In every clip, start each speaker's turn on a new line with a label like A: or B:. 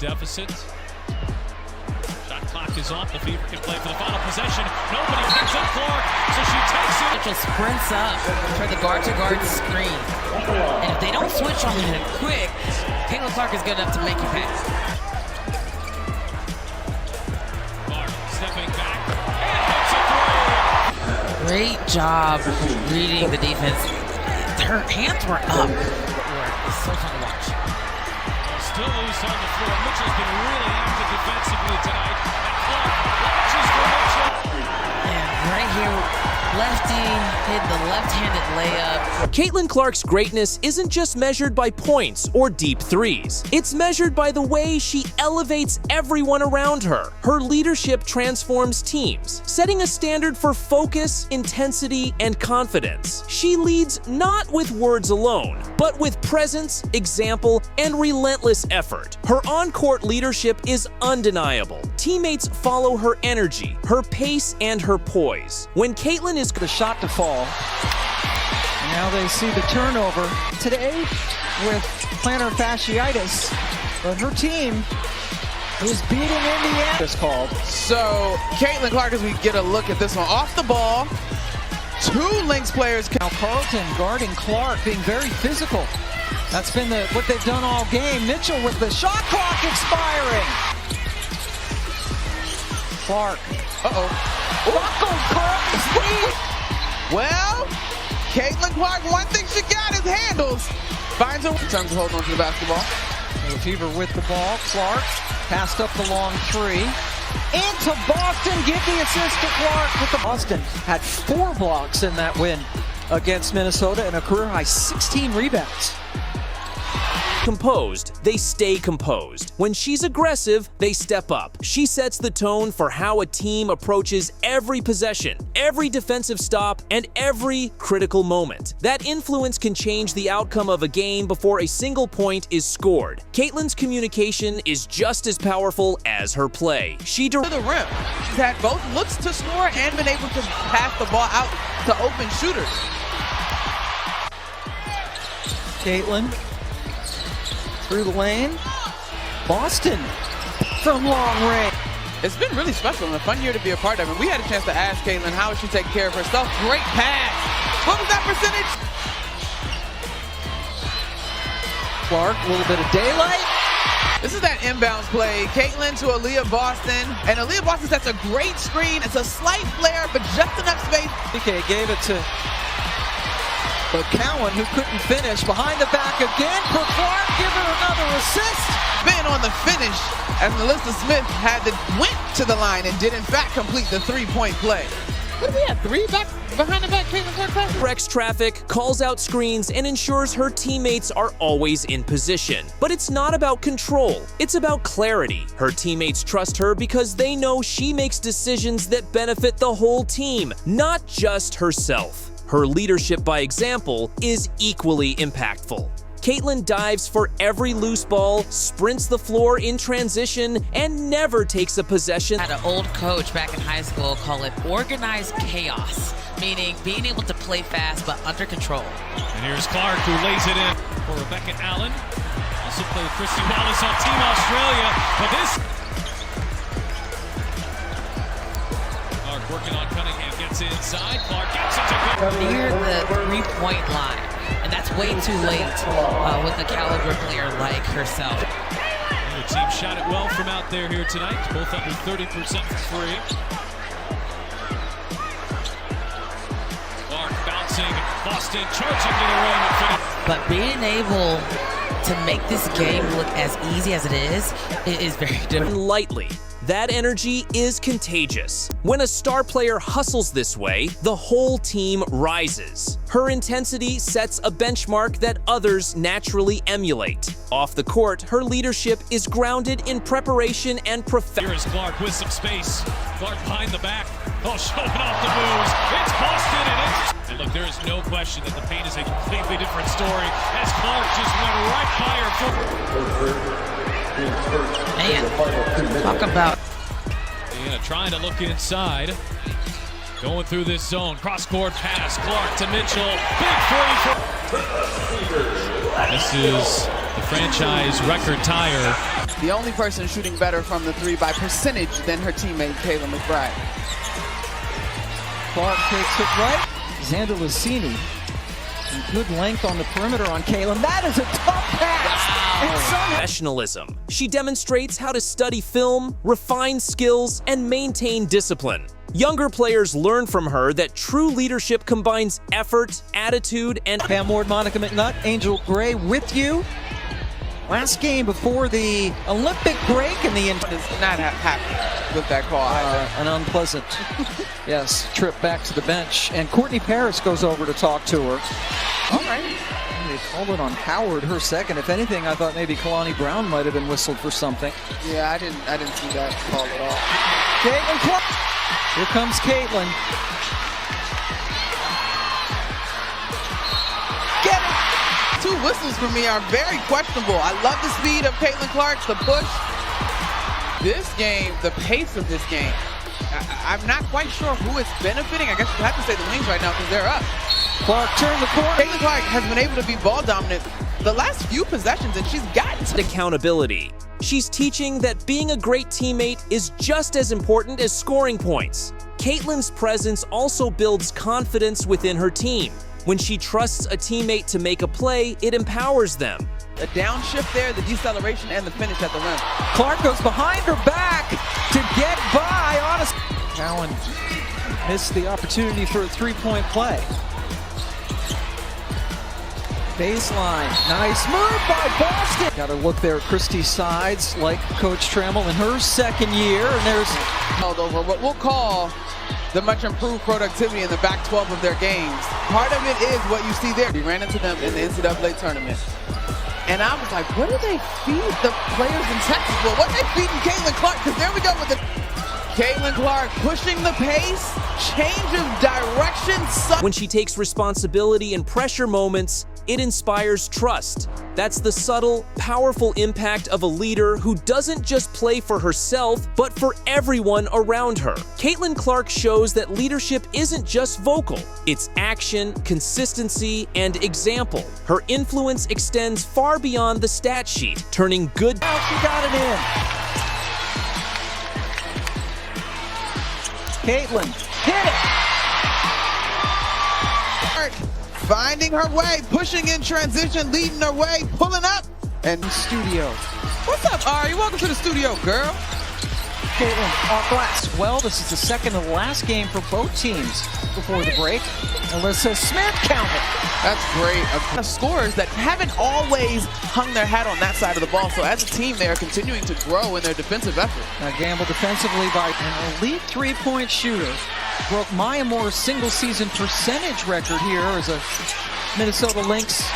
A: deficit. Shot clock is off. The Fever can play for the final possession. Nobody picks up Clark, so she takes it.
B: Mitchell sprints up for the guard-to-guard screen. And if they don't switch on him quick, Caitlin Clark is good enough to make you pay.
A: Clark stepping back and hits a three.
B: Great job reading the defense. Her hands were up. It's so fun to watch.
A: Still loose on the floor. Mitchell's been really active defensively tonight. And Clark launches for Mitchell.
B: And right here, lefty hit the left-handed layup.
C: Caitlin Clark's greatness isn't just measured by points or deep threes. It's measured by the way she elevates everyone around her. Her leadership transforms teams, setting a standard for focus, intensity, and confidence. She leads not with words alone, but with presence, example, and relentless effort. Her on-court leadership is undeniable. Teammates follow her energy, her pace, and her poise. When Caitlin is
D: the shot to fall. Now they see the turnover today with plantar fasciitis, but her team is beating Indiana. It's called.
E: So Caitlin Clark, as we get a look at this one, off the ball, two Lynx players.
D: Now Carlton guarding Clark, being very physical. That's been what they've done all game. Mitchell with the shot clock expiring. Clark. Buckled Clark.
E: Well, Caitlin Clark, one thing she got is handles. Finds her in terms of holding on to the basketball.
D: The Fever with the ball. Clark passed up the long three. Into Boston, give the assist to Clark. With the Boston had 4 blocks in that win against Minnesota and a career high 16 rebounds.
C: Composed, they stay composed. When she's aggressive, they step up. She sets the tone for how a team approaches every possession, every defensive stop, and every critical moment. That influence can change the outcome of a game before a single point is scored. Caitlin's communication is just as powerful as her play. She
E: To the rim. She's had both looks to score and been able to pass the ball out to open shooters.
D: Caitlin through the lane. Boston from long range.
E: It's been really special and a fun year to be a part of it. We had a chance to ask Caitlin how is she taking care of herself. Great pass. What was that percentage?
D: Clark, a little bit of daylight.
E: This is that inbounds play. Caitlin to Aaliyah Boston. And Aaliyah Boston sets a great screen. It's a slight flare, but just enough space.
D: PK gave it to Cowan, who couldn't finish. Behind the back again for Clark, give her another assist.
E: Been on the finish as Melissa Smith went to the line and did in fact complete the 3-point play. What do we have, 3 back behind the back Caitlin Clark passes?
C: wrecks traffic, calls out screens, and ensures her teammates are always in position. But it's not about control, it's about clarity. Her teammates trust her because they know she makes decisions that benefit the whole team, not just herself. Her leadership by example is equally impactful. Caitlin dives for every loose ball, sprints the floor in transition, and never takes a possession.
B: I had an old coach back in high school call it organized chaos, meaning being able to play fast but under control.
A: And here's Clark, who lays it in for Rebecca Allen. Also played with Christy Wallace on Team Australia, but this... Clark working on Cunningham, gets inside. Clark gets it to go.
B: Near the three-point line. And that's way too late with a caliber player like herself.
A: The team shot it well from out there here tonight. Both under 30% for free. Clark bouncing, Boston charging to the rim and finish.
B: But being able to make this game look as easy as it is very different.
C: Lightly. That energy is contagious. When a star player hustles this way, the whole team rises. Her intensity sets a benchmark that others naturally emulate. Off the court, her leadership is grounded in preparation and perfection.
A: Here is Clark with some space. Clark behind the back. Oh, showing off the moves. It's Boston and it's... And look, there is no question that the paint is a completely different story as Clark just went right by her foot.
B: Man, talk about...
A: Yeah, trying to look inside. Going through this zone. Cross-court pass. Clark to Mitchell. Big 3 for... This is the franchise record tire.
E: The only person shooting better from the three by percentage than her teammate, Kayla McBride.
D: Clark takes it right. Xander Lassini. Good length on the perimeter on Kayla. That is a tough pass.
C: Professionalism. She demonstrates how to study film, refine skills, and maintain discipline. Younger players learn from her that true leadership combines effort, attitude, and
D: Pam Ward, Monica McNutt, Angel Gray with you. Last game before the Olympic break and the
E: Is not happy with that call.
D: an unpleasant trip back to the bench. And Courtney Paris goes over to talk to her.
E: All right.
D: They called it on Howard, her second. If anything, I thought maybe Kalani Brown might have been whistled for something.
E: Yeah, I didn't see that call at all.
D: Caitlin Clark. Here comes Caitlin. Get it!
E: Two whistles for me are very questionable. I love the speed of Caitlin Clark, the push. This game, the pace of this game, I'm not quite sure who it's benefiting. I guess you have to say the Wings right now because they're up.
D: Clark turned the corner.
E: Caitlin Clark has been able to be ball dominant the last few possessions, and she's gotten to
C: accountability. She's teaching that being a great teammate is just as important as scoring points. Caitlin's presence also builds confidence within her team. When she trusts a teammate to make a play, it empowers them.
E: a downshift there, the deceleration, and the finish at the rim.
D: Clark goes behind her back to get by on a... Cowan missed the opportunity for a three-point play. Baseline, nice move by Boston. Got to look there at Christie's sides, like Coach Trammell in her second year, and there's
E: held over what we'll call the much improved productivity in the back 12 of their games. Part of it is what you see there. We ran into them in the NCAA tournament. And I was like, what do they feed the players in Texas? Well, what are they feeding Caitlin Clark? Because there we go with the Caitlin Clark pushing the pace, change of direction.
C: When she takes responsibility in pressure moments, it inspires trust. That's the subtle, powerful impact of a leader who doesn't just play for herself, but for everyone around her. Caitlin Clark shows that leadership isn't just vocal. It's action, consistency, and example. Her influence extends far beyond the stat sheet, turning good...
D: Now she got it in. Caitlin hit it.
E: Finding her way, pushing in transition, leading her way, pulling up, and
D: studio.
E: What's up, Ari? Welcome to the studio, girl.
D: Caitlin off glass. Well, this is the second and last game for both teams before the break. Alyssa Smith counted.
E: That's great. Scorers that haven't always hung their hat on that side of the ball. So as a team, they are continuing to grow in their defensive effort.
D: Now gamble defensively by an elite three-point shooter. Broke Maya Moore's single-season percentage record here as a Minnesota Lynx.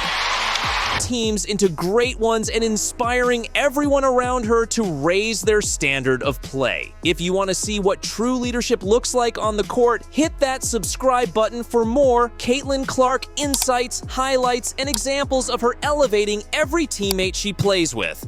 C: Teams into great ones and inspiring everyone around her to raise their standard of play. If you want to see what true leadership looks like on the court, hit that subscribe button for more Caitlin Clark insights, highlights, and examples of her elevating every teammate she plays with.